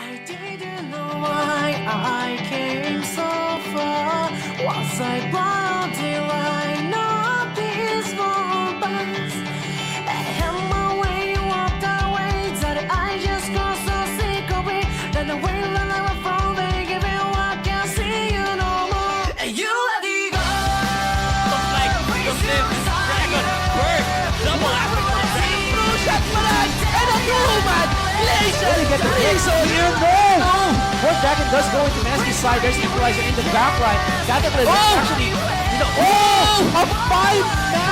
I didn't know why I came so far. Was I born till I know this won't pass? And my way walked away, that I just got so sick of it. Then the way that I was from, they give me I can't see you no more. And you let it go. Like the flip, Dragon, Bird, double after the Dragon, blue shot palag, and a human! Laser! Get the laser here, no! More Dragon does go into Mansky's side. There's Equalizer in the backline. Cataclysm actually, a 5-man!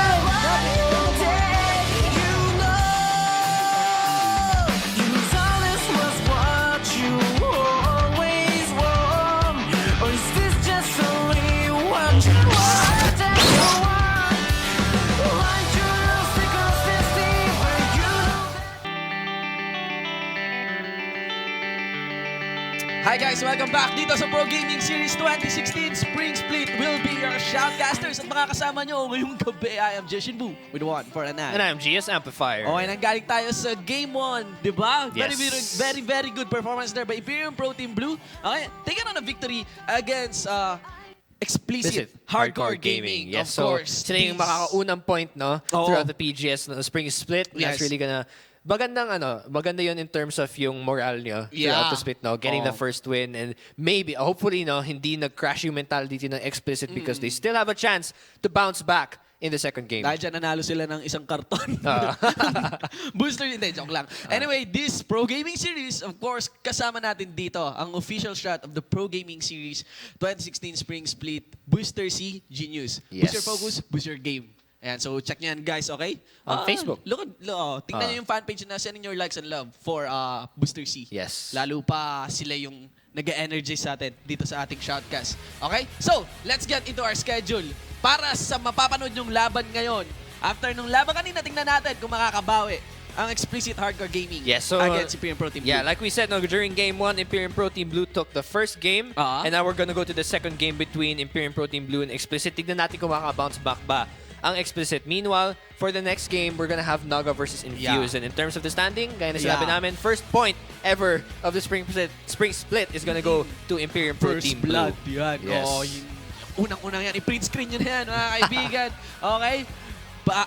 Hi guys, welcome back dito sa Pro Gaming Series 2016 Spring Split. Will be your shoutcasters at mga kasama nyo ngayong gabi. I am Jushin Boo with 1 for an ad. And I'm GS Amplifier. Okay, nanggaling tayo sa Game 1, di ba? Yes. Very good performance there by Imperium Pro Team Blue. Okay, taking on a victory against explicit hardcore gaming. Yes, of so course. sila yung makakaunang point, no? Oo. Throughout the PGS Spring Split. Yes. That's really gonna... Maganda yun in terms of yung morale nyo throughout the split, no? Getting the first win and maybe, hopefully, no, hindi nag-crash yung mentality ng explicit because they still have a chance to bounce back in the second game. Dahil dyan nanalo sila ng isang karton. Booster, hindi, joke lang. Anyway, this Pro Gaming Series, of course, kasama natin dito ang official shot of the Pro Gaming Series 2016 Spring Split, Booster C Genius. Yes. Boost your focus, boost your game. Ayan, so check nyo yan guys, okay? On Facebook. Tingnan nyo yung fan page na sending your likes and love for Booster C. Yes. Lalo pa sila yung nag-energize sa atin dito sa ating shoutcast. Okay? So, let's get into our schedule. Para sa mapapanood yung laban ngayon, after nung laban kanina, tingnan natin kung makakabawi ang explicit hardcore gaming against Imperium Pro Team Blue. Yeah, like we said, no, during Game 1, Imperium Pro Team Blue took the first game. And now we're gonna go to the second game between Imperium Pro Team Blue and Explicit. Tignan natin kung makaka-bounce back ba ang Explicit. Meanwhile, for the next game, we're gonna have Naga versus Infuse. And in terms of the standing, gaya na sinabi namin, first point ever of the Spring Split is gonna go to Imperium Pro Team Blue. First blood, yan. Yes. Oh, unang-unang yan. I-print screen yun yan, mga kaibigan. Okay?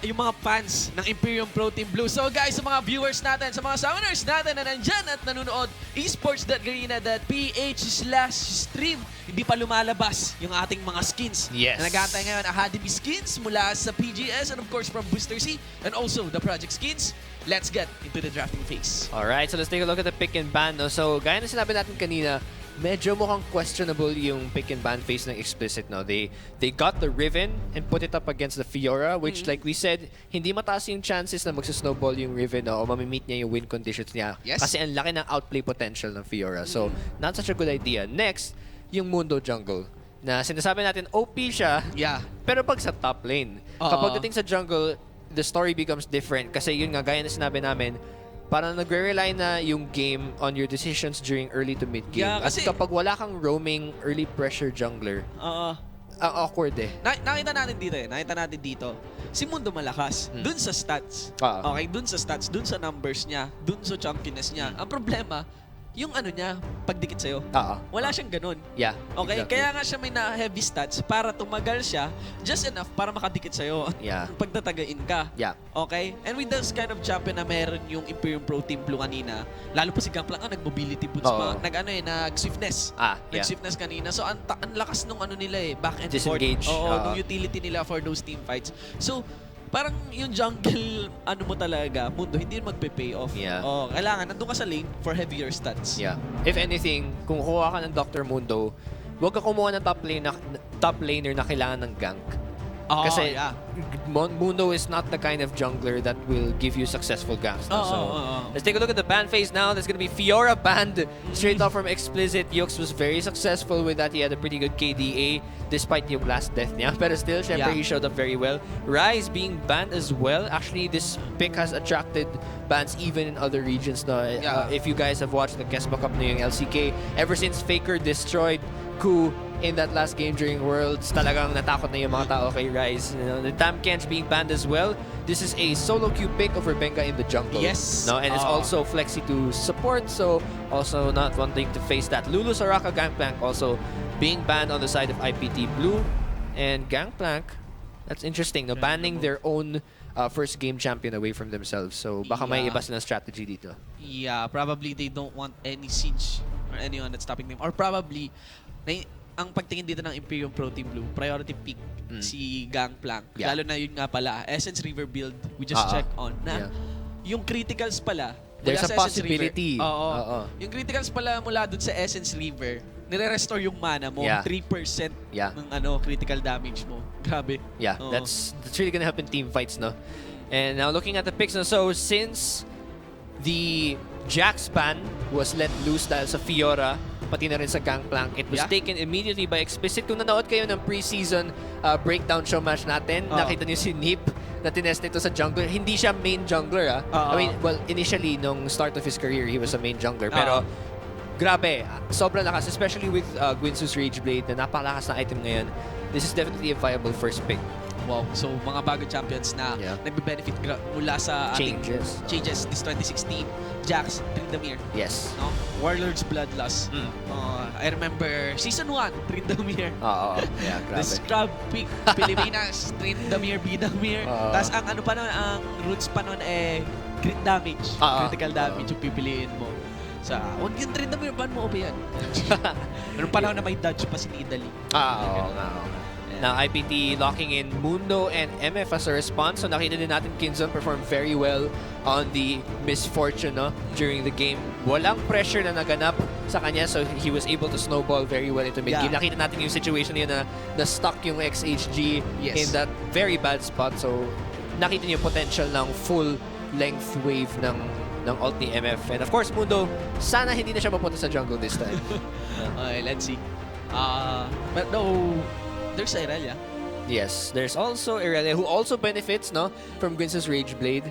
Yung mga fans ng Imperium Pro Team Blue. So guys, sa mga viewers natin, sa mga summoners natin na nandyan at nanonood, esports.garena.ph/stream, hindi pa lumalabas yung ating mga skins. Yes. Na nag-aantay ngayon ang HDB skins mula sa PGS and of course from Booster C and also the project skins. Let's get into the drafting phase. Alright, so let's take a look at the pick and ban. No? So, gaya na sinabi natin kanina, medyo mukhang questionable yung pick and ban phase ng Explicit. No? They got the Riven and put it up against the Fiora, which like we said, hindi mataas yung chances na magsasnowball yung Riven, no? O mamimit niya yung win conditions niya. Yes. Kasi ang laki ng outplay potential ng Fiora. So, not such a good idea. Next, yung Mundo Jungle. Na sinasabi natin, OP siya, pero pag sa top lane, kapag dating sa jungle, the story becomes different. Kasi yun nga, gaya na sinabi namin, parang nagre-rely na yung game on your decisions during early to mid game. Yeah, At kasi kapag wala kang roaming early pressure jungler, awkward eh. Nakita natin dito, si Mundo malakas. Dun sa stats. Okay, dun sa stats, dun sa numbers niya, dun sa chunkiness niya. Ang problema, yung ano niya, pagdikit sa'yo. Wala siyang ganun. Yeah. Okay? Exactly. Kaya nga siya may na-heavy stats para tumagal siya just enough para makadikit sa'yo. Yeah. Pagtatagain ka. Yeah. Okay? And with this kind of champion na meron yung Imperium Pro Team Blue kanina, lalo pa si Gamplang nag-mobility boots pa. Nag-swiftness. Nag-swiftness kanina. So, ang lakas nung ano nila eh, back and forth. Disengage. Nung utility nila for those team fights. So, parang yung jungle, ano mo talaga, Mundo, hindi magpe-pay off. Yeah. Kailangan, nandun ka sa lane for heavier stats. Yeah. If anything, kung kuha ka ng Dr. Mundo, huwag ka kumuha ng top laner na kailangan ng gank. Kasi Mundo is not the kind of jungler that will give you successful ganks. Let's take a look at the ban phase now. There's going to be Fiora banned straight off from Explicit. Yux was very successful with that. He had a pretty good KDA despite yung last death niya. But still, syempre, he showed up very well. Rise being banned as well. Actually, this pick has attracted bans even in other regions. No? If you guys have watched the Kesma Cup na yung LCK, ever since Faker destroyed coup in that last game during Worlds. Talagang natakot na yung mga tao kay Rise. You know, the Tamkench being banned as well. This is a solo queue pick over Benga in the jungle. Yes. No, and it's also Flexi to support, so also not wanting to face that. Lulu Soraka Gangplank also being banned on the side of IPT Blue. And Gangplank, that's interesting, no? Banning their own first game champion away from themselves. So baka may iba silang strategy dito. Yeah, probably they don't want any siege or anyone that's stopping them. Or probably, ang pagtingin dito ng Imperium Pro Team Blue, priority pick si Gangplank. Yeah. Lalo na yun nga pala, Essence River build, we just checked on, na yung criticals pala, there's a mula sa Essence possibility. River, yung criticals pala mula dun sa Essence River, nire-restore yung mana mo, 3% ng critical damage mo. Grabe. Yeah, that's really gonna help in team fights, no? And now looking at the picks, no? So since the Jax ban was let loose dahil sa Fiora, pati na rin sa Gangplank, it was taken immediately by Explicit. Kung nanood kayo ng preseason breakdown show match natin, nakita niyo si Nip na tinest ito sa jungler. Hindi siya main jungler, I mean, well, initially, nung start of his career, he was a main jungler. Pero, grabe, sobrang lakas, especially with Guinsoo's Rageblade na napakalakas na item ngayon. This is definitely a viable first pick. Wow. So, mga bago champions na nagbe-benefit mula sa ating changes this 2016. Jax, Tryndamere. Yes. No? Warlord's Bloodlust. I remember Season 1, Tryndamere. Yeah, grabe. The Scrub Pick, Pilipinas, Tryndamere, Bidamere. Tapos ang ano pa nun, ang roots pa nun crit damage. Critical damage yung pipiliin mo. Huwag yung Tryndamere, ban mo yan. Meron pa lang na may dodge pa si Nidalee. Now, IPT locking in Mundo and MF as a response. So nakita din natin Kinzon perform very well on the misfortune during the game. Walang pressure na naganap sa kanya, so he was able to snowball very well into mid-game. Nakita natin yung situation yun na stuck yung XHG in that very bad spot. So nakita niyo yung potential ng full length wave ng ult ni MF. And of course, Mundo, sana hindi na siya mapunta sa jungle this time. Okay, let's see. But no, there's Irelia. Yes, there's also Irelia who also benefits from Guinsoo's Rageblade.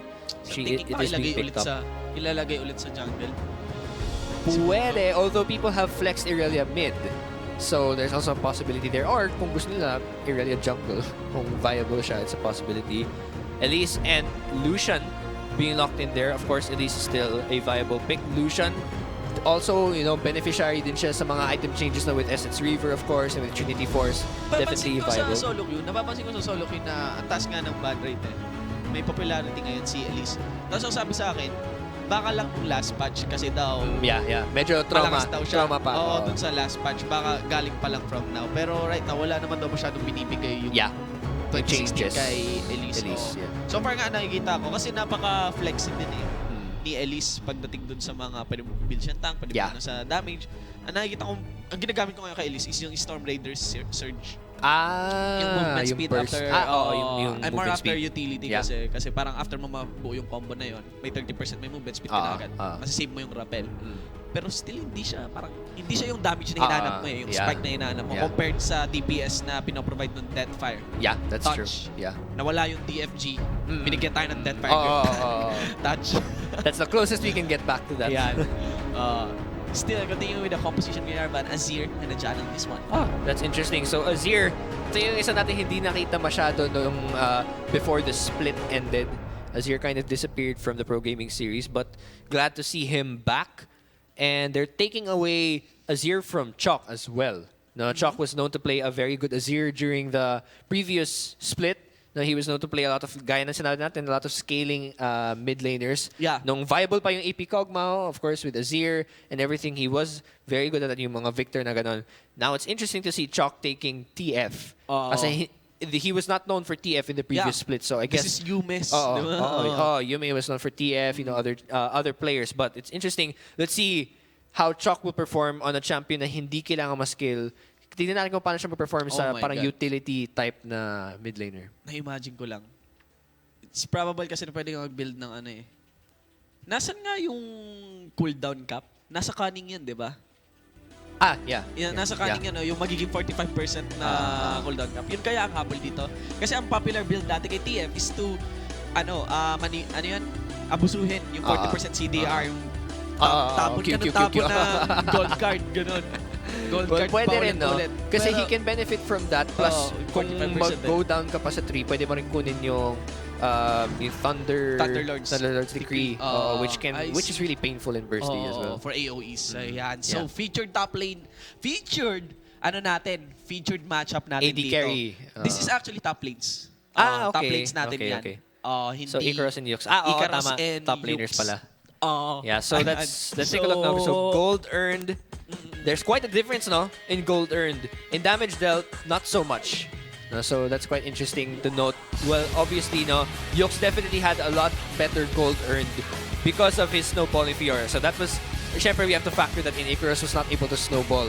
It is being picked up. Ilalagay ulit sa jungle. Pwede, although people have flexed Irelia mid. So there's also a possibility there. Or kung gusto nila, Irelia jungle. Kung viable siya, it's a possibility. Elise and Lucian being locked in there. Of course, Elise is still a viable pick. Lucian also, beneficiary din siya sa mga item changes na with Essence River, of course, and with Trinity Force. Definitely viable. Napapansin ko sa solo queue na ang taas nga ng bad rate May popularity ngayon si Elise. Tapos ang sabi sa akin, baka lang yung last patch kasi daw medyo trauma pa. Oo, dun sa last patch. Baka galing pa lang from now. Pero right now, wala naman daw masyadong binibigay yung 2016 kay Elise. So far nga nakikita ko kasi napaka-flexing din ni Elise pagdating dun sa mga pwede mo build siyang tank, pwede mo sa damage. Ang nakikita ko, ang ginagamit ko ngayon kay Elise is yung Storm Raiders Surge. Yung movement speed burst. after yung and more after speed. utility kasi parang after mo mabuo yung combo na yon, may 30% may movement speed ka na agad. Masisave mo yung rappel. Pero still hindi siya yung damage na hinahanap mo yung spike na hinahanap mo compared sa DPS na pinoprovide ng Deathfire. Yeah, that's Touch. true. Yeah. Nawala yung DFG. Binigyan tayo ng Deathfire. Touch. That's the closest we can get back to that. Still, continuing with the composition we have Azir and Jan on this one. That's interesting. So Azir, ito yung isa natin hindi nakita masyado nung before the split ended. Azir kind of disappeared from the pro gaming series, but glad to see him back. And they're taking away Azir from Chalk as well. Now, Chalk was known to play a very good Azir during the previous split. Now, he was known to play a lot of, gaya na sinabi natin, a lot of scaling mid laners. Nung viable pa yung AP Kog'Maw, of course, with Azir and everything, he was very good at that, yung mga Victor na ganon. Now, it's interesting to see Chalk taking TF. Kasi he was not known for TF in the previous split, so I guess this is Yumes. Yume was known for TF, other players, but it's interesting. Let's see how Chalk will perform on a champion na hindi kailangan ma-skill. Tignan natin kung paano siya mag-perform sa parang utility type na mid laner. Na-imagine ko lang. It's probable kasi na pwede kang mag-build ng Nasaan nga yung cooldown cap? Nasa cunning yan, di ba? Nasa cunning yan, yung magiging 45% na cooldown cap. Yun kaya ang habol dito. Kasi ang popular build dati kay TF is to, abusuhin yung 40% CDR, yung tapon ka ng tapon na gold card, ganun. Gold Well, card pwede pa rin, no? ulit. Kasi Pero- he can benefit from that. Plus, kung 45% mag-go down ka pa sa 3, pwede mo rin kunin yung Thunderlord's Decree, which is really painful in Burst D as well. For AOEs. Ayan. So, Yeah. featured top lane. Featured matchup natin AD dito. carry. This is actually top lanes. Okay. Top lanes natin Okay, yan. okay. Hindi, So, Icarus and Yux. Oo, Icarus tama. and Top laners Yux. pala. Oo. Yeah, so let's take a look now. So, gold earned. There's quite a difference, no? In gold earned. In damage dealt, not so much. No, so that's quite interesting to note. Well, obviously, no, Yux definitely had a lot better gold earned because of his snowballing Fiora. So that was, syempre, we have to factor that in. Icarus was not able to snowball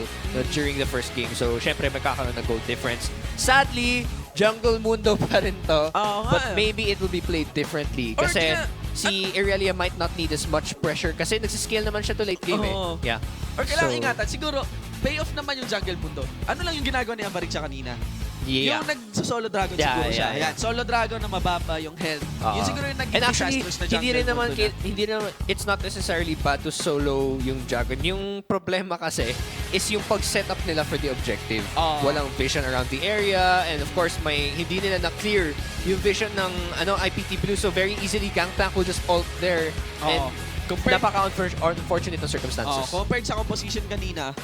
during the first game. So, syempre, magkakaroon ng gold difference. Sadly, Jungle Mundo pa rin to. But maybe it will be played differently. Or Kasi kaya- si Irelia might not need as much pressure kasi nagsiscale naman siya to late game Oo. eh. Yeah. Or kailangan So- ingatan. Siguro, payoff naman yung Jungle Mundo. Ano lang yung ginagawa ni Amaric siya kanina? Yeah. Yung nag-solo dragon Yeah, siguro siya. yeah. Ayan, solo dragon na mababa yung health. Yun siguro yung naging And actually, disastrous na hindi rin naman, Mundo na. hindi naman, it's not necessarily bad to solo yung Dragon. Yung problema kasi is yung pag-setup nila for the objective. Walang vision around the area, and of course, hindi nila na-clear yung vision ng IPT Blue, so very easily Gangplank will just ult there. And napaka-unfortunate ng circumstances. Compared sa composition kanina,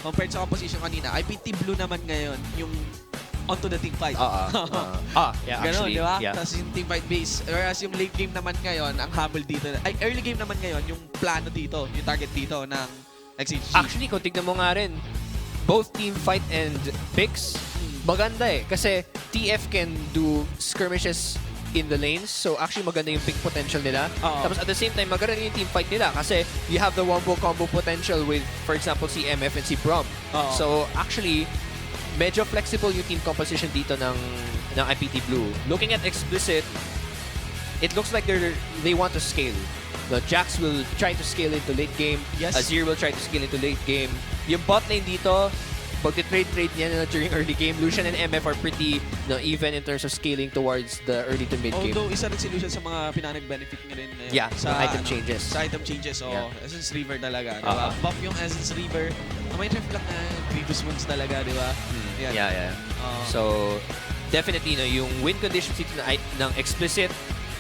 IPT Blue naman ngayon, yung onto the team fight. Yeah, Ganon, actually, di ba? yeah. Tapos yung team fight base. Whereas yung late game naman ngayon, ang humble dito, early game naman ngayon, yung plano dito, yung target dito ng XHG. Actually, kung tignan mo nga rin, both team fight and picks, maganda eh. Kasi TF can do skirmishes in the lanes. So actually maganda yung pick potential nila. Tapos at the same time, maganda yung team fight nila kasi you have the wombo combo potential with, for example, si MF and si Brom. So actually, medyo flexible yung team composition dito ng IPT Blue. Looking at Explicit, it looks like they want to scale. The Jax will try to scale into late game. Yes. Azir will try to scale into late game. Yung bot lane dito, pag trade niya na during early game, Lucian and MF are pretty even in terms of scaling towards the early to mid game. Although isa rin si Lucian sa mga pinanag-benefit niya rin Yeah, sa item changes. Sa item changes, Yeah. Essence River talaga, di ba? Buff yung Essence River. May reflect na previous ones talaga, di ba? Yan. Yeah. So, definitely, yung win conditions dito ng Explicit,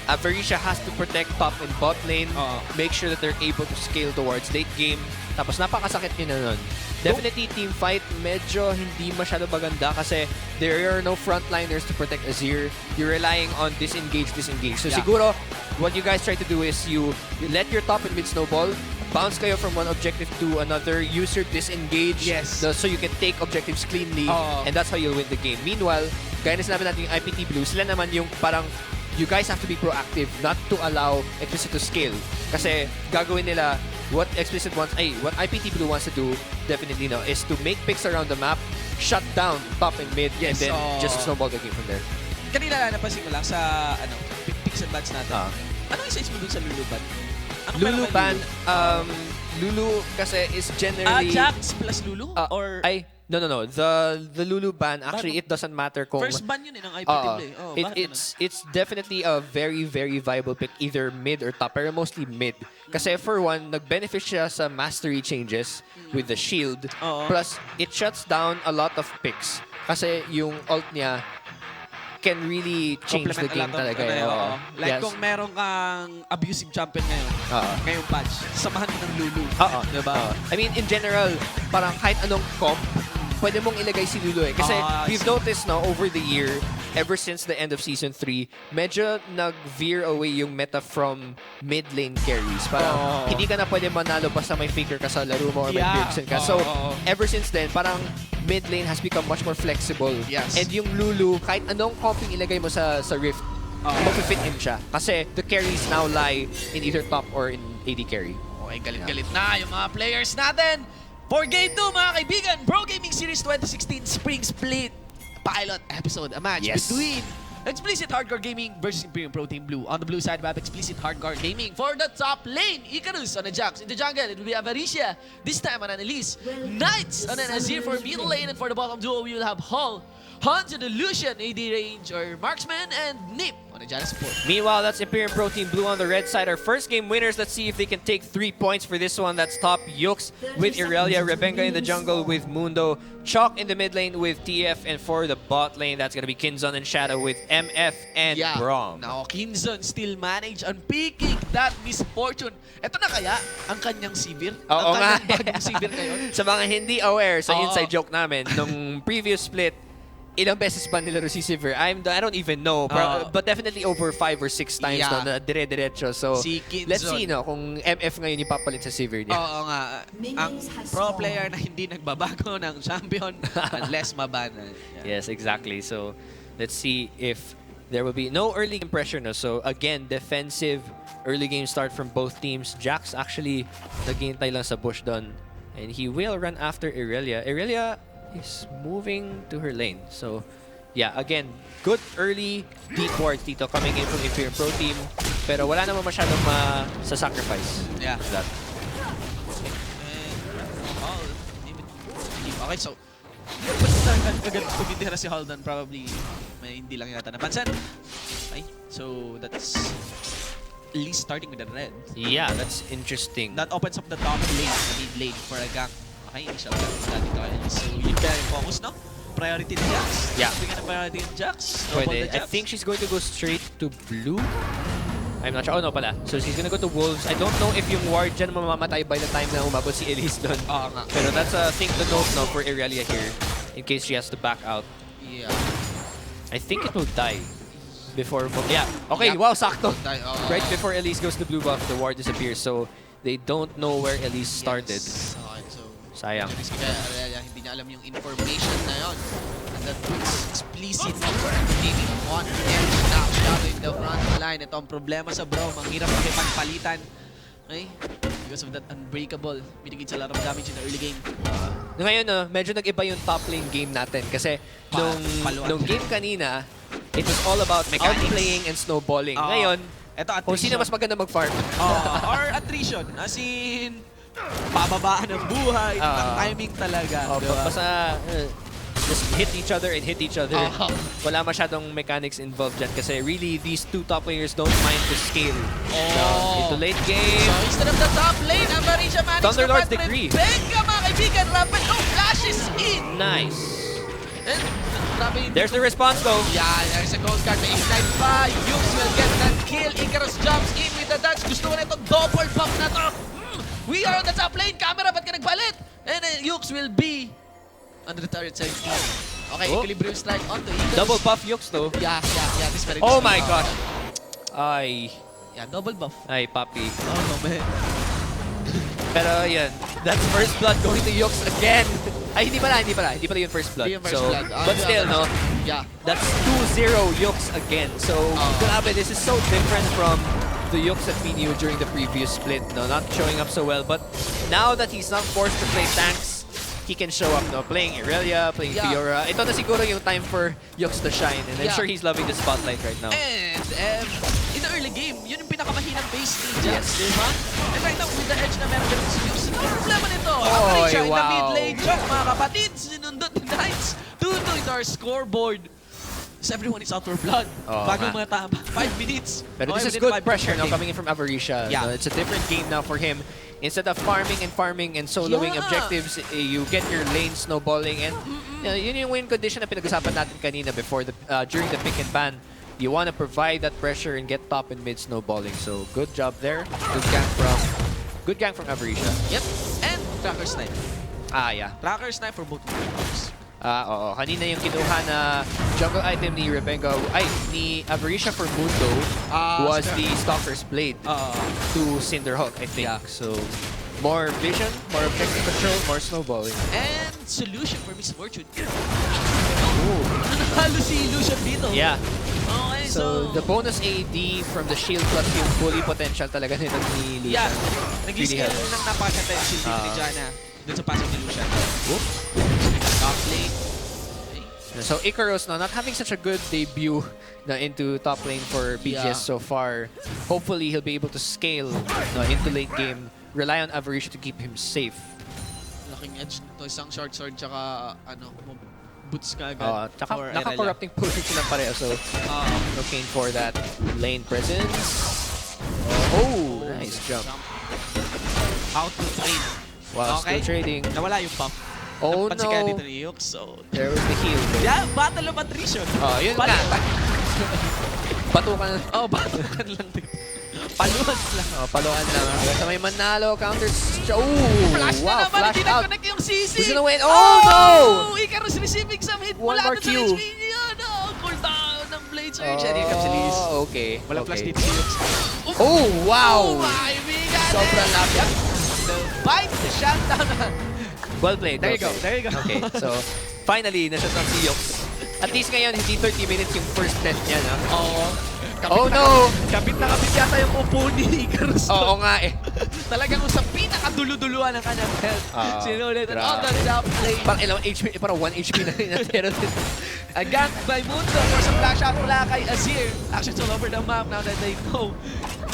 Avarisha has to protect top and bot lane, make sure that they're able to scale towards late game. Tapos napakasakit yun na nun. Definitely, team fight, medyo hindi masyado maganda kasi there are no frontliners to protect Azir. You're relying on disengage. So siguro, what you guys try to do is you let your top and mid snowball, bounce kayo from one objective to another, use your disengage so you can take objectives cleanly, and that's how you'll win the game. Meanwhile, gaya na sinabi natin yung IPT Blue, sila naman yung parang you guys have to be proactive not to allow Explicit to scale. Kasi gagawin nila what IPT Blue wants to do, definitely is to make picks around the map, shut down top and mid, and then just snowball the game from there. Kanina napansin ko lang sa picks and bans natin. Ano yung size mo dun sa Luluban? Luluban, Lulu kasi is generally... Jax plus Lulu? No. The Lulu ban, actually, it doesn't matter kung... First ban yun ng IPTB. It's definitely a very, very viable pick, either mid or top, pero mostly mid. Kasi for one, nag-benefit siya sa mastery changes with the shield, plus it shuts down a lot of picks. Kasi yung ult niya can really change the game talaga. Like kung meron kang abusive champion ngayong patch, samahan mo ng Lulu. Diba? I mean, in general, parang kahit anong comp, pwede mong ilagay si Lulu eh. Kasi we've noticed now over the year, ever since the end of Season 3, medyo nag-veer away yung meta from mid lane carries. Parang hindi ka na pwede manalo basta may figure ka sa laro mo or may Pearson ka. So, ever since then, parang mid lane has become much more flexible. Yes. And yung Lulu, kahit anong comping ilagay mo sa Rift, mag-fit in siya. Kasi the carries now lie in either top or in AD carry. Okay, galit-galit na yung mga players natin. For Game 2, mga kaibigan, Pro Gaming Series 2016 Spring Split Pilot Episode. A match between Explicit Hardcore Gaming versus Imperium Pro Team Blue. On the blue side, we have Explicit Hardcore Gaming. For the top lane, Icarus on a Jax. In the jungle, it will be Avarisha. This time on an Elise. Knights on an Azir for middle lane. And for the bottom duo, we will have Hull Hans and Lucian, AD range or marksman, and Nip on the Janus support. Meanwhile, that's Imperium Pro Team Blue on the red side. Our first game winners. Let's see if they can take 3 points for this one. That's top Yux with Irelia, Rebenga in the jungle with Mundo, Chalk in the mid lane with TF, and for the bot lane, that's going to be Kinzon and Shadow with MF and Braum. Now, Kinzon still managed on picking that misfortune. Ito na kaya ang kanyang Sivir? Oo nga. Bagong Sivir ngayon? Sa mga hindi aware sa inside joke namin, nung previous split, ilang beses ba nilaro si Sivir? I don't even know. But definitely over 5 or 6 times na dire-diretso. So, si let's see kung MF ngayon yung papalit sa Sivir niya. Oo nga. Ang pro player na hindi nagbabago ng champion unless mabanan. Yes, exactly. So, let's see if there will be no early game pressure. No? So, again, defensive early game start from both teams. Jax actually naghihintay lang sa bush doon. And he will run after Irelia. Irelia is moving to her lane. So, yeah, again, good early deep wards dito coming in from Imperium Pro Team. Pero wala naman masyadong sa-sacrifice. Yeah. That. Okay, so agad tumitira si Haldan, probably may hindi lang yata napansin. Okay, so that's at least starting with the red. Yeah, that's interesting. That opens up the top lane, the mid lane for a gank. Okay, initial gank dito kay Elise. So yun ba yung focus, no? Priority ni Jax. Yeah. Bigyan ng priority ni Jax. Pwede. I think she's going to go straight to blue. I'm not sure. Oh, no pala. So she's gonna go to Wolves. I don't know if yung ward dyan mamamatay by the time na umabot si Elise doon. Oo nga. Pero that's a thing to note no, for Irelia here in case she has to back out. Yeah. I think it will die before... Yeah. Okay, wow, sakto. Right before Elise goes to blue buff, the ward disappears. So they don't know where Elise started. Yes. Okay, so Sayang. Kaya hindi niya alam yung information na yun. And that was explicit maybe one every now Shadow in the front line. Ito ang problema sa Braum. Ang hirap makipagpalitan. Okay? Because of that unbreakable. Mitigate sa lot of damage in the early game. Ngayon, medyo nag-iba yung top lane game natin. Kasi nung game kanina, it was all about outplaying and snowballing. Ngayon, kung sino mas maganda mag-farm. Or attrition. As in, pababaan ng buhay. Timing talaga. Diba? Basta just hit each other and hit each other. Wala masyadong mechanics involved dyan. Kasi really, these two top players don't mind to scale. Into late game. So instead of the top lane, Amarisha managed Thunderlord's to Decree. Benga, mga kaibigan. Rapid no flashes in. Nice. And, there's the response though. Yeah, there's a gold card. May ignite pa. Yux will get that kill. Icarus jumps in with the dodge. Gusto mo na itong double pump na to. We are on the top lane. Camera, ba't ka nagpalit? And Yux will be under the turret side. Okay, Equilibrium strike onto Icarus. Double buff Yux though. Yeah. This very Oh my gosh. Ay. Yeah, double buff. Ay, papi. Oh, man. Pero yan, that's first blood going to Yux again. Ay, hindi pala yung first blood. But still, no? Yeah. That's 2-0 Yux again. So, grabe, this is so different from the Yux that we knew during the previous split, no? Not showing up so well, but now that he's not forced to play tanks, he can show up, no? Playing Irelia, playing Fiora. Ito na siguro yung time for Yux to shine, and I'm sure he's loving the spotlight right now. And in the early game, yun yung pinakamahinang base ni Jax, diba? And right now, with the edge na meron ganun si Yux, ano problema nito? Amarisha in the mid lane choke, mga kapatid, sinundot ni Knights. 2-2 into our scoreboard. So everyone is out for blood. Bagong mga tama. 5 minutes. But this is good pressure now coming in from Avarisha. Yeah. It's a different game now for him. Instead of farming and soloing objectives, you get your lane snowballing. And yun yung win condition na pinag-usapan natin kanina before during the pick and ban. You want to provide that pressure and get top and mid snowballing. So good job there. Good gank from Avarisha. Yep. And Tracker Snipe. Yeah. Tracker Snipe for both players. Oo. Kanina yung kinuha na jungle item ni Rebenga, ni Avarisha for Mundo was the Stalker's Blade to Cinderhawk, I think. Yeah. So, more vision, more objective control, more snowballing. And solution for Miss Fortune. Nanalo si Illusion dito. Yeah. Okay, so the bonus AD from the shield plus yung fully potential talaga nito ni Lucian. Yeah. Nag-skill ng napakaganda yung shield dito ni Jana dun sa passive ni Lucian. Top lane. Okay. So Icarus not having such a good debut into top lane for PGS so far. Hopefully he'll be able to scale into late game. Rely on Avarisha to keep him safe. Laking edge nito, isang short sword tsaka boots ka agad. Tsaka for naka-corrupting potion sila pareho. So, looking for that lane presence. Oh, nice jump. Out to trade. Wow, still trading. Nawala yung pump. Oh Napansin ka no. dito ni Yux, so... There was the heal. Yeah, battle of attrition. Yun nga. Patukan. Batukan lang din. Paluan lang. Paluan lang. Hanggang sa may manalo, counters. Oh, Flash na wow, naman, flash hindi out. nag-connect yung CC. Gusto na win. Oh, no! Icarus receiving some hit One mula more doon sa Q. HP niya. Cooldown ng Blade Surge. Here comes si Liz. Okay. Walang flash okay. dito si Yux. Oh, wow! Kaibigan! Sobrang lapit. The bite, the shutdown. Well played. There you go, well played. there you go. Okay, so finally, nasa top si Yox. At least ngayon, hindi 30 minutes yung first death niya, no? Oo. Oh no! Kapit na kapit yata yung upo ni Icarus. Oo nga eh. Talagang sa pinakadulu-duluan ng kanyang health. Sinulit at on the top lane. Parang ilang HP, parang 1 HP na rin natira din. A gank by Mundo for some flash out mula kay Azir. Actions all over the map now that they know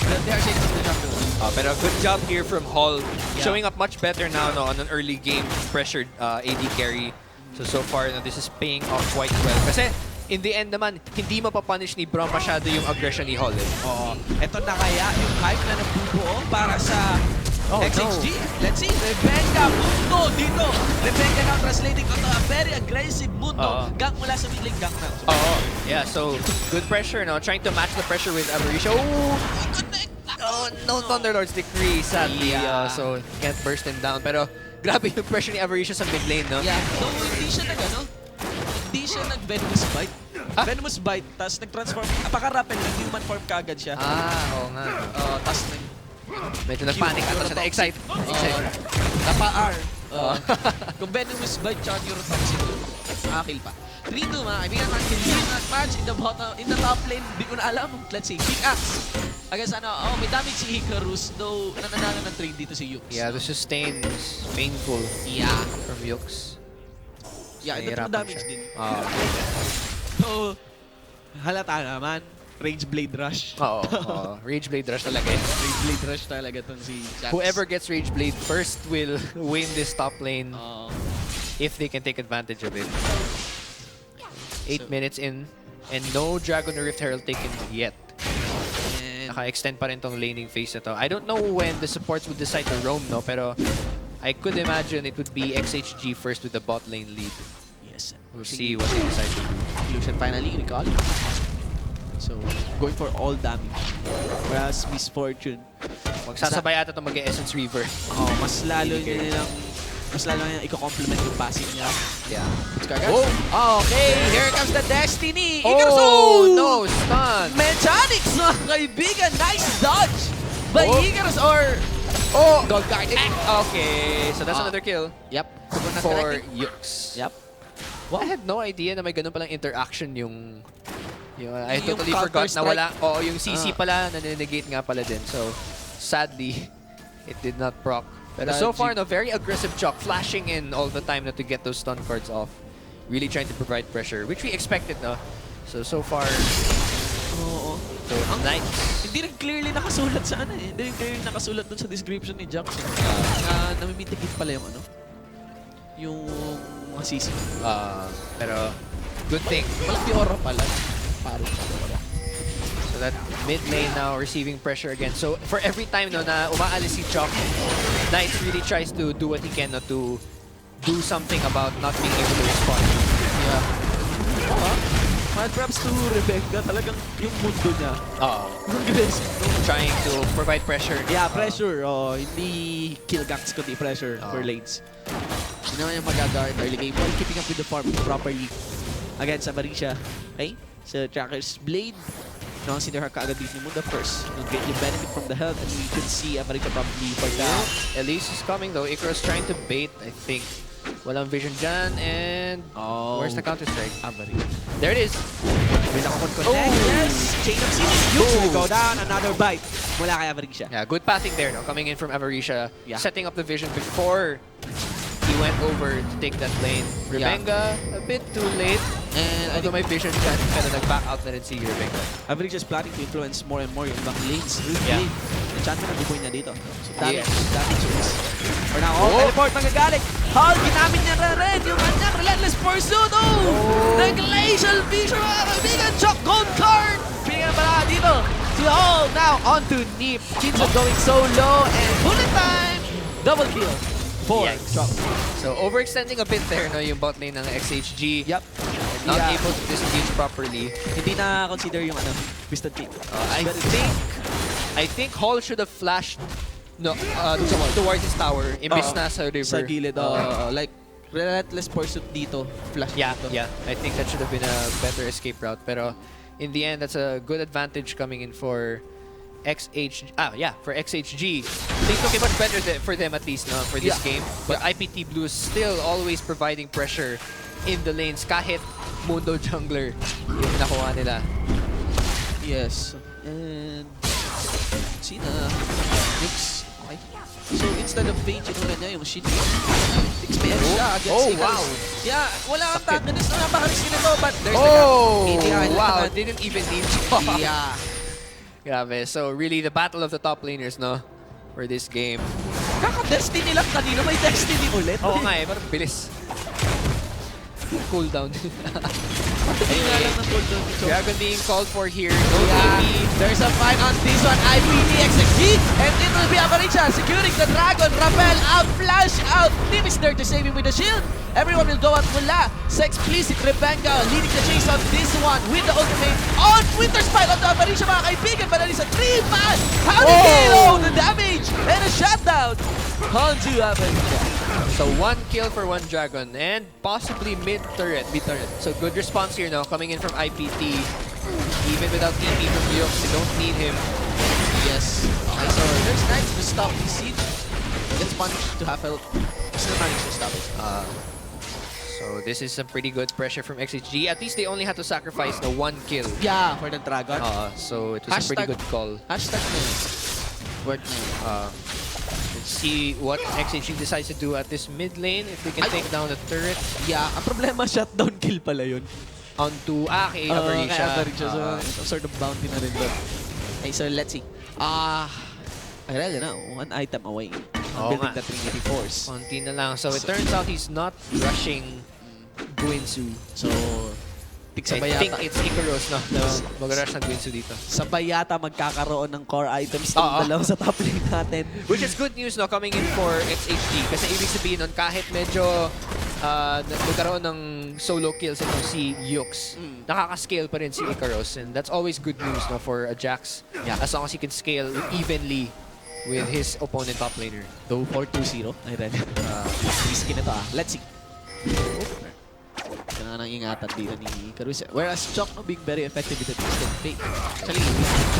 that they are safe from the jungle. Pero good job here from Hall. Yeah. Showing up much better now no, on an early game pressured AD carry. So far, no, this is paying off quite well. Kasi in the end naman, hindi mapapunish ni Braum masyado yung aggression ni Hall. Oo. Ito na kaya yung hype na nabubuo para sa XHG. No. Let's see. Rebecca Mundo dito. Rebecca now translating onto a very aggressive Mundo. Gank mula sa mid lane, gank na. Yeah, so good pressure, no? Trying to match the pressure with Average. Oh, no Thunderlord's Decree, sadly. Yeah. So can't burst him down. Pero grabe yung pressure ni Average sa mid lane, no? Yeah. So hindi siya hindi siya nag-Venomous Bite. Venomous Bite, tapos nag-transform. Napaka-rappel, nag-human form kaagad siya. Oo nga. Tapos Medyo nag-panic ata siya. Na-excite. Napa-R. Kung Venomous Bite, tsaka Neurotoxin, kill pa. 3-2 mga kaibigan, continue na match in the top lane. Di ko na alam. Let's see, pickaxe. I guess may damage si Icarus, though nananalo ng trade dito si Yux. Yeah, the sustain is painful. Yeah. From Yux. Yeah, ito Nahihirapan damage siya. din. Okay. So, halata naman. Rage Blade Rush. Rage Blade Rush talaga eh. Rage Blade Rush talaga itong si Jax. Whoever gets Rage Blade first will win this top lane if they can take advantage of it. 8 minutes in and no Dragon Rift Herald taken yet. Naka-extend pa rin tong laning phase na to. I don't know when the supports would decide to roam, no? Pero I could imagine it would be XHG first with the bot lane lead. Yes. We'll see what they decide to do. Illusion finally, recall. So, going for all damage. Whereas Misfortune, Magsasabay ata itong mag-Essence Reaver. mas lalo nilang i-complement yung passing niya. Yeah. Let's go, guys. Okay, here comes the Destiny. Oh, no! Stun! Mechanics, mga kaibigan. Nice dodge by Icarus or Gold Guard. Okay, so that's another kill. Yep. For Yux. Yep. I had no idea na may ganun palang interaction yung I Yung totally forgot na wala. Counter-Strike. Yung CC pala, nanenegate nga pala din. So, sadly, it did not proc. Pero so far, no, very aggressive Chuck, flashing in all the time to get those stun cards off. Really trying to provide pressure, which we expected, no? So far, Oo. so nice. Hindi rin clearly nakasulat sa Hindi rin clearly nakasulat dun sa description ni Jax. Namimitigit pala yung yung mga CC. Pero, good thing. Walang Fiora pala. Parang So that mid lane now receiving pressure again. So for every time no, na umaalis si Chok, Knights really tries to do what he can to do something about not being able to respond. Yeah. Mad props to Rebecca. Talagang yung mundo niya. Aggressive. Trying to provide pressure. Yeah, pressure. Hindi kill ganks, kundi pressure for lanes. Hindi naman yung mag-guard early game while keeping up with the farm properly against Avarisha. Okay? So, Tracker's Blade. Consider her kaagad dito ni Mundo first. You'll get your benefit from the health and you can see Avarisha probably for that. Elise is coming though. Icarus trying to bait, I think. Walang vision dyan and where's the counter-strike? Avarisha. There it is. Will connect. Yes! Chain of Cities. You go down. Another bite mula kay Avarisha. Yeah, good pathing there, no? Coming in from Avarisha, Yeah. setting up the vision before he went over to take that lane. Rebenga, a bit too late. And I Although think may vision dyan, pero nag-back out na rin si Rebenga. Avarisha is planning to influence more and more yung ibang lanes. Yeah. Enchantment ang buboy niya dito. So damage, Yes. damage is. For now, teleport nagagaling. Hall, ginamit niya na rin yung kanyang relentless pursuit. The Glacial Vision, mga kaibigan. Choc Gold card. Pinga pala dito. Si Hall now onto Nip. Chinzo going so low and bullet time. Double kill for Choc. So overextending a bit there, no, yung bot lane ng XHG. Yep. Not able to disengage properly. Hindi na consider yung Twisted Kick. I think Hall should have flashed towards his tower. Imbis na sa river. Sa gilid. Like, relentless pursuit dito. Flash dito. Yeah. I think that should have been a better escape route. Pero in the end, that's a good advantage coming in for XHG. For XHG. Things looking much better for them at least for this game. But IPT Blue is still always providing pressure in the lanes kahit Mundo jungler yung nakuha nila. Yes. And Sina Nix. Okay. So instead of Page, inuna niya yung Shin. XPM siya against Icarus. Yeah, wala kang antagonist na napaka-risky nito, but there's wow, didn't even need to. Yeah. Grabe. So really the battle of the top laners, no? For this game. Kaka-Destiny lang kanina, may Destiny ulit. Oo nga parang bilis. Cooldown. Ayun nga lang ng cooldown. Dragon being called for here. There's a fight on this one. IPT XHG. And it will be Aparicha securing the Dragon. Rappel out, flash out. Team is there to save him with the shield. Everyone will go out mula sa explicit Rebenga leading the chase on this one with the ultimate on Winter Spike on the Aparicha, mga kaibigan. Panali sa 3-man. How did he the damage? And a shutdown onto Aparicha. So 1 kill for 1 Dragon and possibly mid-turret. So good response here now coming in from IPT. Even without TP from Yux, they don't need him. Yes. Okay, so there's Knights to stop the siege. Gets punished to half health. Still managed to stop it. So this is some pretty good pressure from XHG. At least they only had to sacrifice the 1 kill. Yeah, for the Dragon. So it was a pretty good call. Hashtag work na. Let's see what XHG decides to do at this mid lane. If they can take down the turret. Yeah, ang problema, shutdown kill pala yun. Onto kay Aparicha. So sort of bounty na rin doon. Okay, so let's see. I really know. 1 item away. Building the Trinity Force. Konti na lang. So it turns out he's not rushing Guinsu. So, I think it's Icarus na mag-rush ng Guinsu dito. Sabay yata magkakaroon ng core items ng dalawa sa top lane natin. Which is good news coming in for XHG. Kasi ibig sabihin nun, kahit medyo nagkaroon ng solo kills itong si Yux, nakaka-scale pa rin si Icarus. And that's always good news for a Jax. Yeah. As long as he can scale evenly with his opponent top laner. Go for 2-0. Ay, rin. Risky na to Let's see. Kailangan nang ingatan dito ni Icarus. Whereas Choc being very effective with the Twisted Fate. Actually,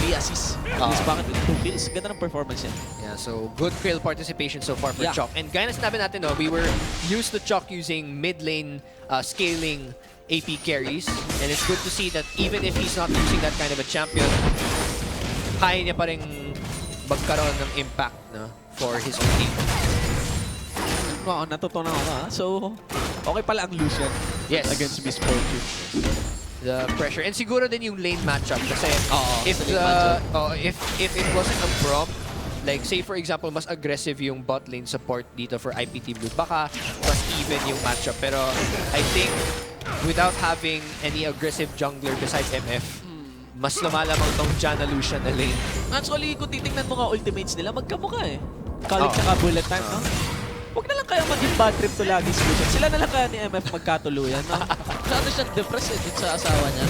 3 assists. Bakit with 2 kills? Ganda ng performance yan. Yeah, so good kill participation so far for Choc. And gaya na sinabi natin, we were used to Choc using mid lane scaling AP carries. And it's good to see that even if he's not using that kind of a champion, kaya niya pa rin magkaroon ng impact for his own team. Wow, natutunan ako So, okay pala ang Lucian against Miss Fortune. The pressure. And siguro din yung lane matchup kasi if it wasn't a prompt, like say for example, mas aggressive yung bot lane support dito for IPT Blue, baka mas even yung matchup. Pero I think without having any aggressive jungler besides MF, mas lumalamang tong Janna Lucian na lane. Actually, kung titingnan mo nga ultimates nila, magkamukha College tsaka bullet time, Huwag na lang kayo maging bad trip to lagi si Lucian. Sila na lang kaya ni MF magkatuluyan, Masyado siyang depressed dito sa asawa niya.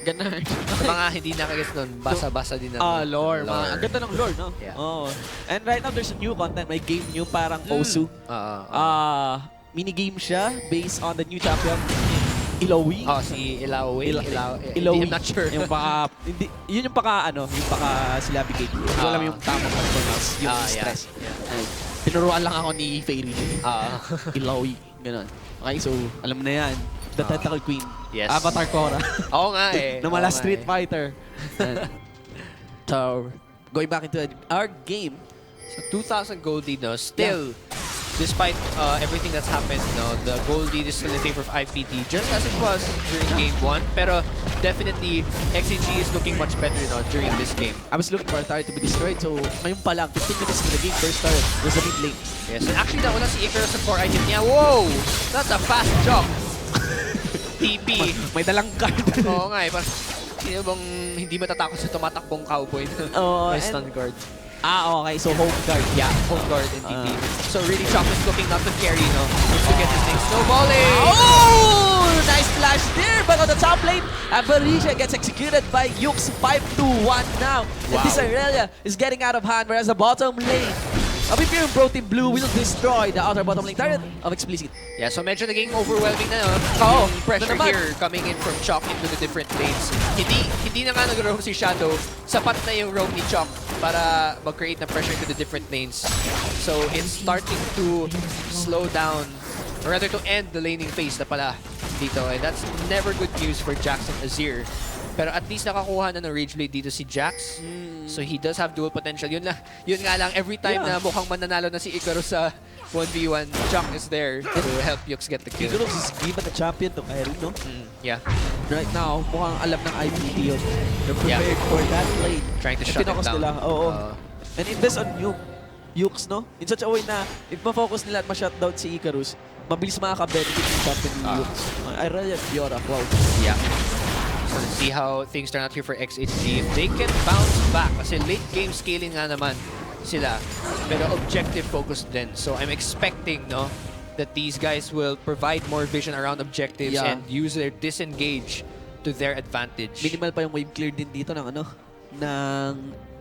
Ganun. Sa mga hindi nakagets nun, basa-basa din ng lore. Ang ganda ng lore, Yeah. And right now, there's a new content. May game new, parang Osu. Minigame siya based on the new champion. Ilawi. Si Ilawi. Ilawi. I'm not sure. Yung yun yung silabi cake. Hindi ko alam yung tamang performance. Yung stress. Tinuruan lang ako ni Fairy. Ilawi. Ganon. Okay, so alam mo na yan. The Tentacle Queen. Yes. Avatar Korra. Oo nga Na mala Street Fighter. So, going back into our game. So 2,000 gold din, still despite everything that's happened, the goal lead is still in favor of IPT, just as it was during Game 1. Pero definitely, XHG is looking much better during this game. I was looking for a turret to be destroyed, so ngayon pa lang, 15 minutes into the game, first turret was a mid lane. Yes, and actually nauna si Icarus sa core item niya. Whoa! That's a fast jump! TP. May dalang card. Oo nga eh, parang sino bang hindi matatakot sa tumatakbong cowboy na may stun guard. Okay, so home guard. Yeah, home guard and TP. So really Chop is looking not to carry, just to get this thing snowballing. Oh! Nice flash there, but on the top lane, Avarisha gets executed by Yux 5-2-1 now. And Wow. this Aurelia is getting out of hand, whereas the bottom lane of Imperium Pro Team Blue will destroy the outer bottom lane turret of Explicit. Yeah, so medyo naging overwhelming na Oo, yung pressure na naman. here coming in from Chop into the different lanes. Hindi na nga nag-roam si Shadow, sapat na yung roam ni Chop para mag-create na pressure into the different lanes. So it's starting to slow down, or rather to end the laning phase na pala dito. And that's never good news for Jax and Azir. Pero at least nakakuha na ng Rage Blade dito si Jax. So he does have dual potential. Yun nga lang, every time na mukhang mananalo na si Icarus sa 1v1, Chuck is there to help Yux get the kill. Icarus is given the champion to carry, no? Yeah. Right now, mukhang alam ng IPT yun. They're prepared for that lane. Trying to shut it Tinokos down. nila, and invest on Yux, no? In such a way na, if ma-focus nila at ma-shutdown si Icarus, mabilis makaka-benefit yung champion ni Yux. I really have Fiora, wow. Yeah. So let's see how things turn out here for XHG. If they can bounce back, kasi late game scaling nga naman sila, pero objective focused din. So I'm expecting, that these guys will provide more vision around objectives and use their disengage to their advantage. Minimal pa yung wave clear din dito ng ng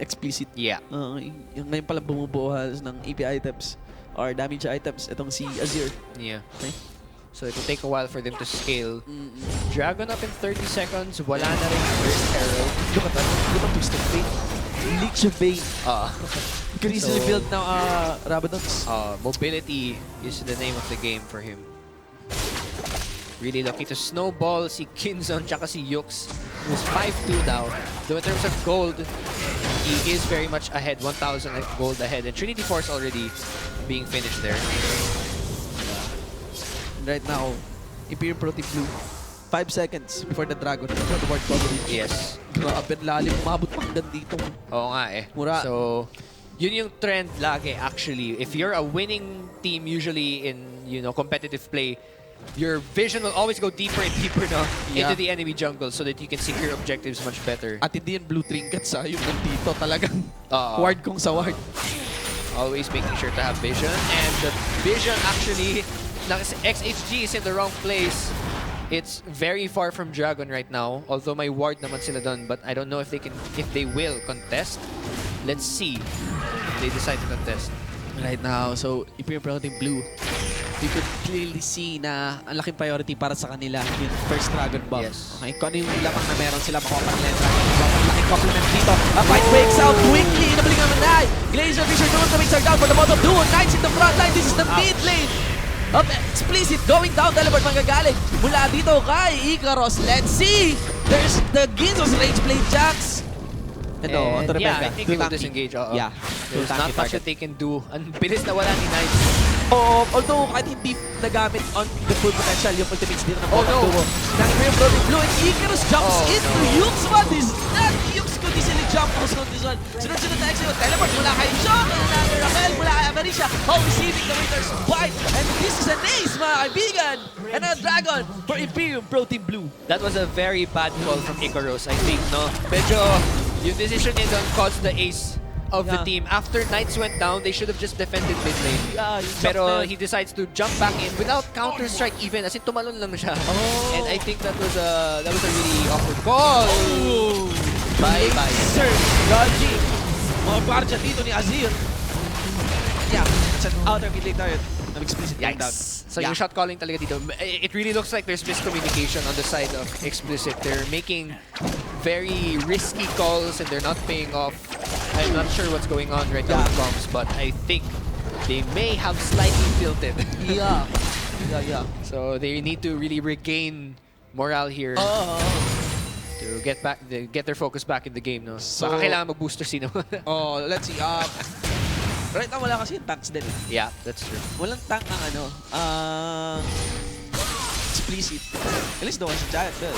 Explicit. Yeah. Yung ngayon palang bumubuhas ng AP items or damage items, itong si Azir. Yeah. Okay. So it will take a while for them to scale. Dragon up in 30 seconds. Wala na rin Burst Arrow. Look at that. Look at Twisted Fate. Leech of Bane. You can easily build now Rabadons. Mobility is the name of the game for him. Really lucky to snowball si Kinzon tsaka si Yux. Who's 5-2 now. Though in terms of gold, he is very much ahead. 1,000 gold ahead. And Trinity Force already being finished there. Right now, Imperium Pro Team Blue, 5 seconds before the Dragon, before the ward coverage. Yes. Grabe, lalim, umabot pa hanggang dito. Oo nga eh. Mura. So, yun yung trend lagi actually. If you're a winning team usually in, competitive play, your vision will always go deeper and deeper into the enemy jungle so that you can secure objectives much better. At hindi yung blue trinkets yung nandito talagang ward kong sa ward. Always making sure to have vision. And the vision actually, XHG is in the wrong place. It's very far from Dragon right now. Although may ward naman sila dun, but I don't know if they will contest. Let's see if they decide to contest. Right now, so Imperium Pro Team Blue, you could clearly see na ang laking priority para sa kanila yung first Dragon Bomb. Yes. Okay, kung ano yung lamang na meron sila, makuha pa nila yung Dragon Bomb. Ang laking compliment dito. A fight breaks out quickly. Inabling naman na. Glacier Fisher doon to mix down for the bottom duo. Knights in the front line. This is the mid lane of Explicit going down. Teleport manggagaling mula dito kay Icarus. Let's see. There's the Ginzo's Rage Blade Jax. And I think he will disengage. Yeah. There's not much that they can do. Ang bilis na wala ni Knights. Although kahit hindi nagamit on the full potential yung ultimates dito ng Oh, bottom no. duo ng Imperium Pro Team Blue, and Icarus jumps into Yux. What is that? Yux could easily jump house on this one. Sunod-sunod na execute. Teleport mula kay John, mula kay Rafael, mula kay Avarisha. All receiving the winner's bite. And this is an ace, mga kaibigan. And a dragon for Imperium Pro Team Blue. That was a very bad call from Icarus, I think, Medyo yung decision niya doon caused the ace of the team. After Knights went down, they should have just defended mid lane. Pero he decides to jump back in without counter-strike even, as in tumalon lang siya. And I think that was a really awkward call. Bye-bye. Sir, Gaji. Mga parcha dito ni Azir. Yeah, it's an outer mid lane target. Explicit going down. So yung shot calling talaga dito, it really looks like there's miscommunication on the side of Explicit. They're making very risky calls and they're not paying off. I'm not sure what's going on right now with comms, but I think they may have slightly tilted. Yeah. So they need to really regain morale here to get their focus back in the game. So, baka kailangan mag-booster sino. Let's see. Right now, wala kasi yung tanks din. Yeah, that's true. Walang tank ang ano, explicit. At least no one's a giant doon.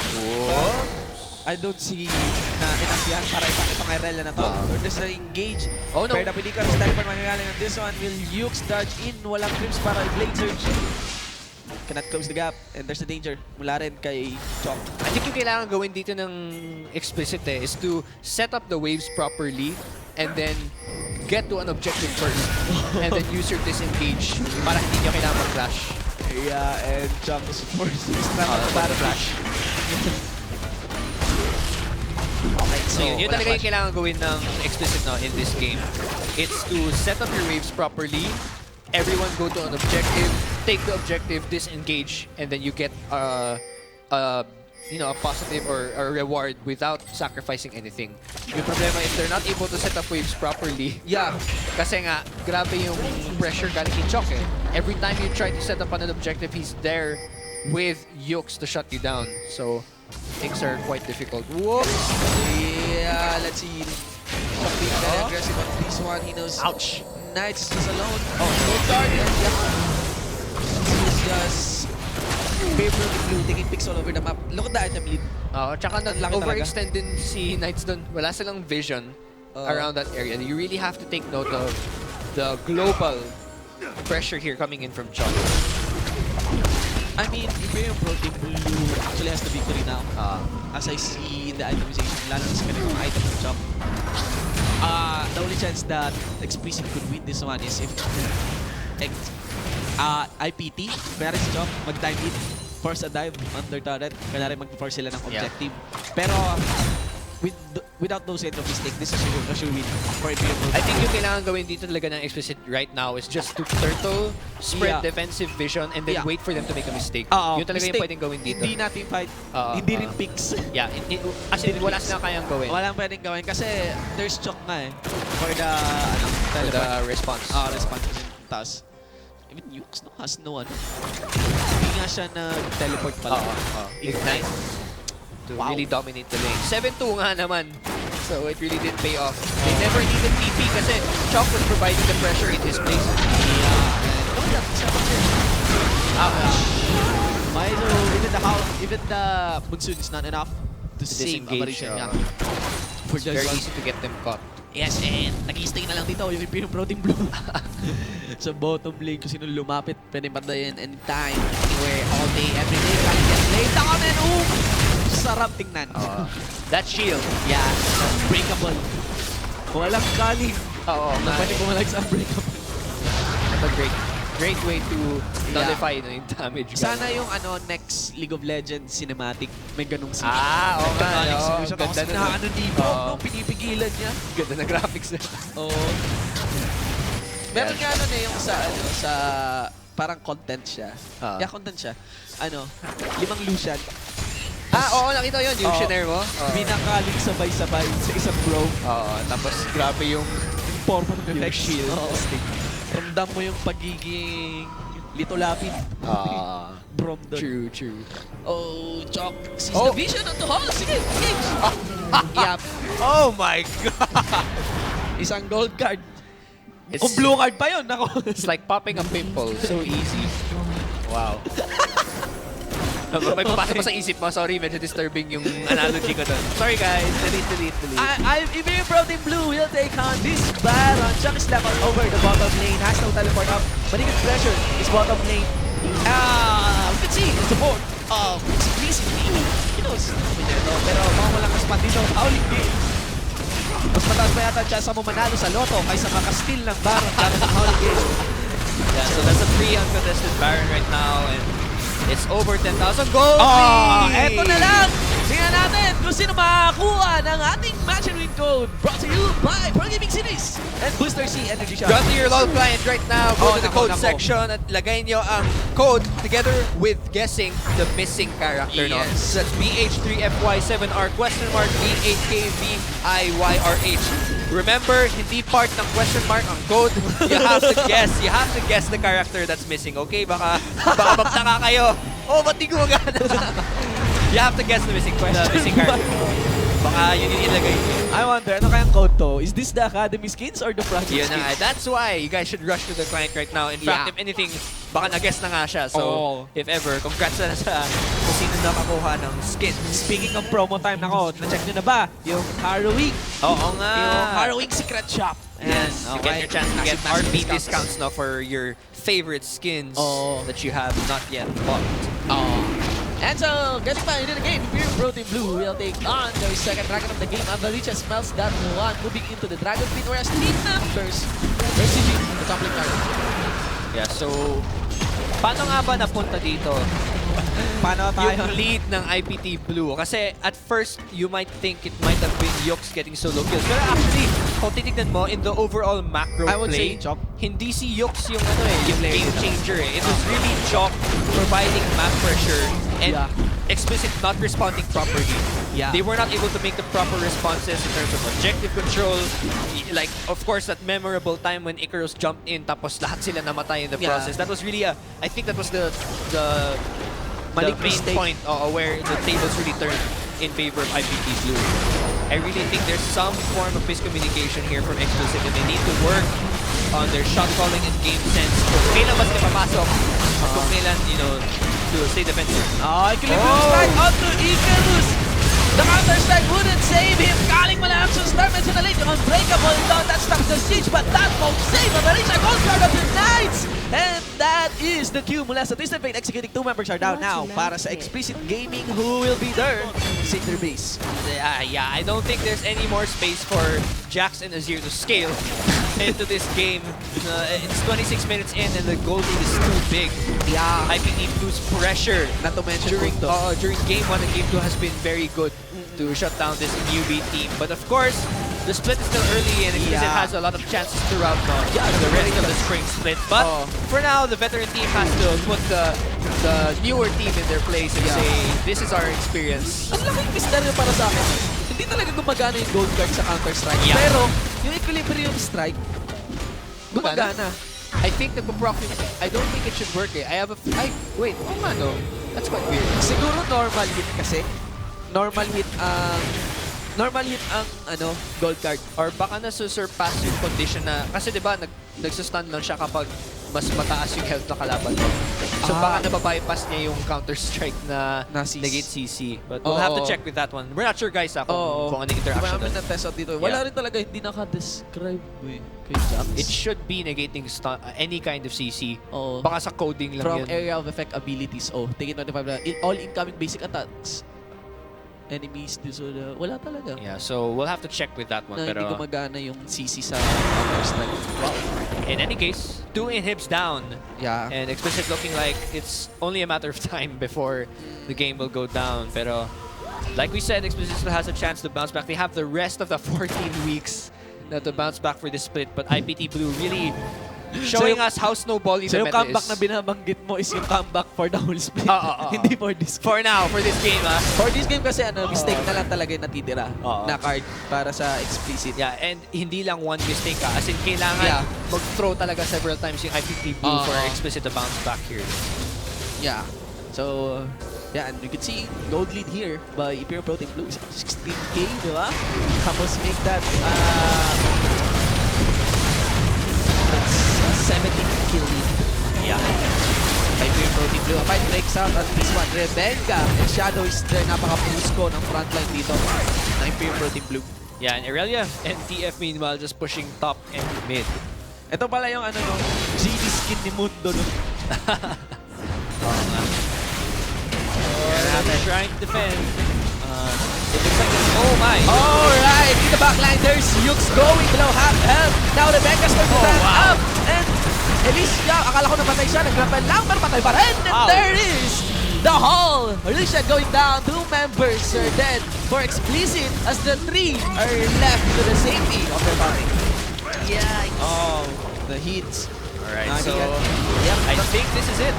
I don't see na enough yan para ipakita kay Rella na to. Or there's an engage. Oh no. Pero napili ka sa teleport mangyayari ng this one. Will Yukes dodge in? Walang grips para Blade Surge. Cannot close the gap. And there's a danger mula rin kay Chok. I think yung kailangan gawin dito ng explicit is to set up the waves properly and then get to an objective first. And then use your disengage para hindi nyo kailangan mag-flash. Yeah, and Chok is forced to para flash. Okay, so yun talaga yung kailangan gawin ng explicit now in this game. It's to set up your waves properly, everyone go to an objective, take the objective, disengage, and then you get a positive or a reward without sacrificing anything. Yung problema is they're not able to set up waves properly. Yeah. Kasi nga, grabe yung pressure galing kay Chok eh. Every time you try to set up an objective, he's there with Yukes to shut you down. So, things are quite difficult. Whoops! Yeah, let's see. Chok being very aggressive on this one. He knows. Ouch! Knights just alone. Oh, no target. Yeah. He's just paper blue, taking picks all over the map. Look at the item lead. Tsaka Laki overextend din si Knights doon. Wala silang vision around that area. You really have to take note of the global pressure here coming in from Chok. I mean, Imperium Pro Team Blue actually has the victory now. As I see in the itemization, lalo na sa kanilang item ng Chok. The only chance that Explicit could win this one is if IPT, kaya si Chok, mag-dive in, force a dive under turret, kaya rin mag-force sila ng objective. Pero, without those end of mistake, this is a sure win for Imperium Pro Team. I think yung kailangan gawin dito talaga ng explicit right now is just to turtle, spread defensive vision, and then wait for them to make a mistake. Yun talaga yung pwedeng gawin dito. Hindi natin fight, hindi rin picks. Yeah, as in wala silang kayang gawin. Walang pwedeng gawin kasi there's Chok nga eh. For the, response. Response. Tapos, even Yukes has no ano. Hindi nga siya nag-teleport pala. Ignite. To really dominate the lane. 7-2 nga naman. So it really did pay off. They never needed TP kasi Chok was providing the pressure in his place. Even the Monsoon is not enough to save Apparition niya. It's very easy to get them caught. Yes, and nag-i-stay na lang dito yung Imperium Pro Team Blue. Sa bottom lane, kung sino lumapit, pwede patayin anytime, anywhere, all day, every day. Kali get late. Taka men, sarap tingnan. That shield. Yeah, breakable. Walang kanin. Pwede bumalag sa unbreakable. That's a great way to nullify yung damage. Sana yung next League of Legends cinematic, may ganung scene. Ganda na ano dito, pinipigilan niya. Ganda na graphics na. Meron nga yung sa parang content siya. Yeah, content siya. 5 Lucian. Nakita yun, yung Lucianaire mo. Binakaling sabay-sabay sa isang bro. Tapos grabe yung forma ng effect shield. Ramdam mo yung pagiging litolapid. Brom doon. True. Chok sees the vision on the hall. Sige. Yep. Oh my God! Isang gold card. Blue card pa yun. It's like popping a pimple. So easy. Wow. May papasok pa sa isip mo. Sorry, medyo disturbing yung analogy ko doon. Sorry guys. Delete. Imperium Pro Team Blue will take on this Baron. Chok is left over the bottom lane. Has no teleport up. But he gets pressure. His bottom lane. We can see the support of Explicitly. He knows. Pero mukhang walang spot dito. Howling game. Mas mataas pa yata chance mo manalo sa Lotto kaysa makasteal ng Baron gamit ng Howling game. Yeah, so that's a free uncontested Baron right now. And it's over 10,000 gold! Eto na lang! Tingnan natin kung sino makakuha ng ating match and win code brought to you by Pro Gaming Series and Booster C Energy Shot. Go to your LOL client right now, go to the code section at lagay nyo ang code together with guessing the missing character. No? So that's BH3FY7R B8KVIYRH. Remember, hindi part ng question mark ang code. You have to guess. You have to guess the character that's missing. Okay? Baka magtaka kayo. Ba't di gumagana? You have to guess the missing character. Baka yun yung ilagay niya. I wonder, ano kayang code to? Is this the Academy skins or the Project Yun na nga. skins? That's why you guys should rush to the client right now. In fact, if anything, baka na-guess na nga siya. So, if ever, congrats na sa kung sino nakakuha ng skins. Speaking of promo time, nako, na-check nyo na ba? Yung Harrowing. Oo nga. Yung Harrowing Secret Shop. Yes, you get your chance to get Massive RP discounts now for your favorite skins that you have not yet bought. And so, getting back into the game, Imperium Protein Blue will take on their second dragon of the game. Avaricia smells that one, moving into the Dragon Pit, whereas team members, RCG, the top lane target. Yeah, so, paano nga ba napunta dito? Paano tayo? Yung lead ng IPT Blue. Kasi at first, you might think it might have been Yox getting solo kills. Pero actually, kung titignan mo, in the overall macro I would play, say Chok. hindi si Yox yung yung game changer eh. It was really Chok providing map pressure and Explicit not responding properly. They were not able to make the proper responses in terms of objective control. Like, of course, that memorable time when Icarus jumped in tapos lahat sila namatay in the process. That was really I think that was the main point where the tables really turned in favor of IPT Blue. I really think there's some form of miscommunication here from Explicit and they need to work on their shot calling and game sense. Kung kailan ba sila papasok, kung kailan, to stay defensive. Equilibrium strike onto Icarus! The counter-strike wouldn't save him! Galing mo na action star, medyo na late yung unbreakable down, that stops the siege, but that won't save Avaricia Gold Guard of the Knights! And that is the queue mula sa Twisted Fate executing. 2 members are down now para sa Explicit Gaming who will be there to save their base. Yeah, I don't think there's any more space for Jax and Azir to scale into this game. It's 26 minutes in and the goal lead is too big. IPT Blue's pressure Not to mention during game 1 and game 2 has been very good to shut down this newbie team. But of course, the split is still early and Explicit has a lot of chances throughout the rest of the spring split. But for now, the veteran team has to put the newer team in their place and say, this is our experience. Ang laking misteryo para sa akin. Hindi talaga gumagana yung gold card sa counter-strike. Pero, yung equilibrium strike, gumagana. I think I don't think it should work eh. Wait, no. That's quite weird. Siguro normal hit kasi. Normal hit ang gold card. Or baka nasusurpass yung condition na, kasi diba nagsustun lang siya kapag mas mataas yung health na kalaban mo. So baka nababypass niya yung counter-strike na negate CC. But we'll have to check with that one. We're not sure guys kung anong interaction doon. na-test out dito. Wala rin talaga, hindi naka-describe kay Jax. It should be negating any kind of CC. Baka sa coding lang From yun. area of effect abilities. Take it 25 all incoming basic attacks. Enemies, wala talaga. Yeah, so we'll have to check with that one. Hindi gumagana yung CC sa counter-strike. Wow. In any case, 2 inhibs down. And Explicit looking like it's only a matter of time before the game will go down. Pero like we said, Explicit still has a chance to bounce back. They have the rest of the 14 weeks to bounce back for this split. But IPT Blue really showing us how snowbally the meta is. So yung comeback na binabanggit mo is yung comeback for the whole split. Hindi for this game. For now, for this game. For this game kasi mistake na lang talaga yung natitira na card para sa Explicit. Yeah, and hindi lang one mistake As in, kailangan mag-throw talaga several times yung IPT Blue for Explicit to bounce back here. Yeah. So, and you can see gold lead here by Imperium Protein Blue. 16k, di ba? Tapos make that 17 kill lead. Imperium Protein Blue. A fight breaks out at this one. Rebenga and Shadow is there. Napaka-pusko ng frontline dito ng Imperium Protein Blue. Yeah, and Irelia and TF meanwhile just pushing top and mid. Ito pala yung GD skin ni Mundo. They're trying to defend. It looks like oh my! Alright, in the backline, there's Yux going below half health. Now Rebecca starts to stand up. And Alicia, akala ko namatay siya. Nag-rappel lang, pero patay pa rin. And there is the Hall. Alicia going down. 2 members are dead for Explicit as the 3 are left to the safety of their party. The hits. Alright, so I think this is it.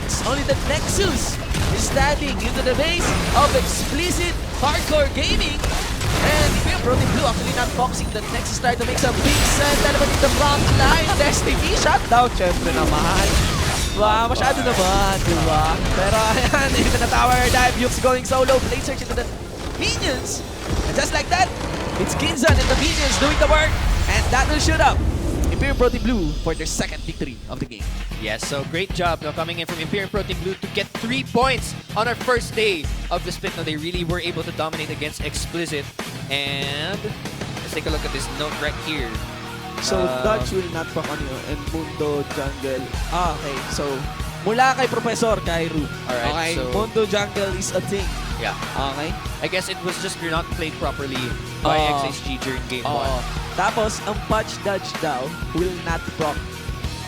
It's only the Nexus is standing into the base of Explicit Hardcore Gaming. And Imperium Protein Blue actually not focusing the Nexus, trying to make some big sense. Element in the front line. Destiny shutdown. Siyempre naman. Masyado naman, diba? Pero ayan, even the tower dive. Yuke's going solo. Blade search into the minions. And just like that, it's Kinzan and the minions doing the work. And that will shoot up Imperium Pro Team Blue for their second victory of the game. Yes, so great job coming in from Imperium Pro Team Blue to get 3 points on our first day of the split. Now, they really were able to dominate against Explicit. And let's take a look at this note right here. So, Dutch will not proc on you and Mundo Jungle. Okay. So, mula kay Professor Kairu. Alright, okay, so Mundo Jungle is a thing. Yeah. Okay. I guess it was just not played properly by XHG during game 1. Tapos, ang patch dodge daw will not proc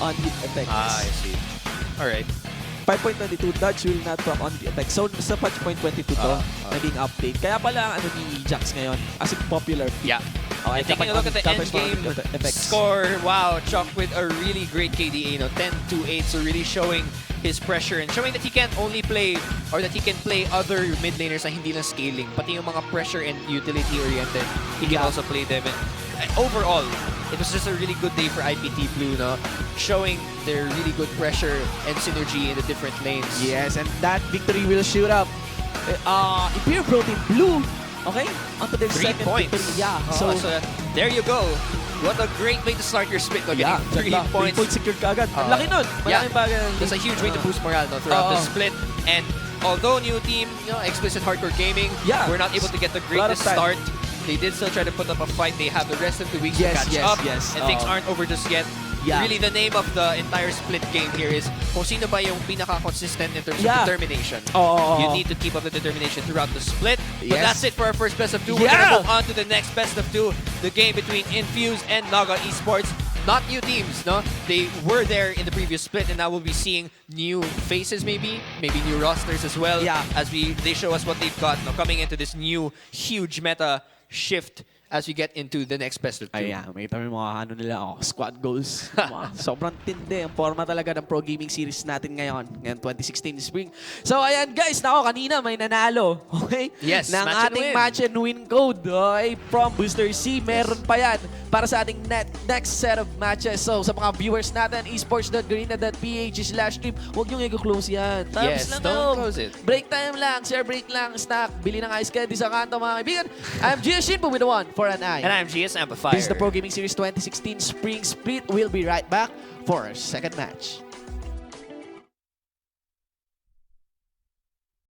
on hit effects. I see. Alright. 5.22, dodge will not proc on hit effects. So, sa patch point 22 to, naging update. Kaya pala, ano ni Jax ngayon, as in popular pick. Yeah. Okay, Taking a look at the end game score, wow, Chuck with a really great KDA, 10-8, so really showing his pressure and showing that he can't only play or that he can play other mid laners na hindi na scaling, pati yung mga pressure and utility oriented, he can also play them. And overall, it was just a really good day for IPT Blue, showing their really good pressure and synergy in the different lanes. Yes, and that victory will shoot up Imperium Pro Team Blue. Okay, onto their 3 second points. victory. Yeah, So there you go. What a great way to start your split. yeah, 3 points. 3 points secured kagad. Laki nun. Malaking bagay. That's a huge way to boost morale throughout the split. And although new team, Explicit Hardcore Gaming, were not able to get the greatest start. They did still try to put up a fight. They have the rest of the weeks to catch up. And things aren't over just yet. Really, the name of the entire split game here is kung sino ba yung pinaka-consistent in terms of determination. You need to keep up the determination throughout the split. But that's it for our first best of 2. We're gonna move on to the next best of 2, the game between Infuse and Naga Esports. Not new teams, They were there in the previous split, and now we'll be seeing new faces, maybe new rosters as well. As they show us what they've got coming into this new huge meta shift as we get into the next best of 2. Ayan, makita mo yung mga squad goals. Sobrang tindi ang forma talaga ng Pro Gaming Series natin ngayon 2016 Spring. So ayan guys, kanina may nanalo, okay? Yes, ng ating match and win code, okay? From Booster C, meron pa yan para sa ating next set of matches. So sa mga viewers natin, esports.garena.ph/stream, huwag niyong i-close yan. Times lang don't close it. Break time lang, share break lang, snack, bili ng ice candy sa kanto mga kaibigan. I'm Gio Shinpo with the 1 for an eye. And I'm GS Amplifier. This is the Pro Gaming Series 2016 Spring Split. We'll be right back for our second match.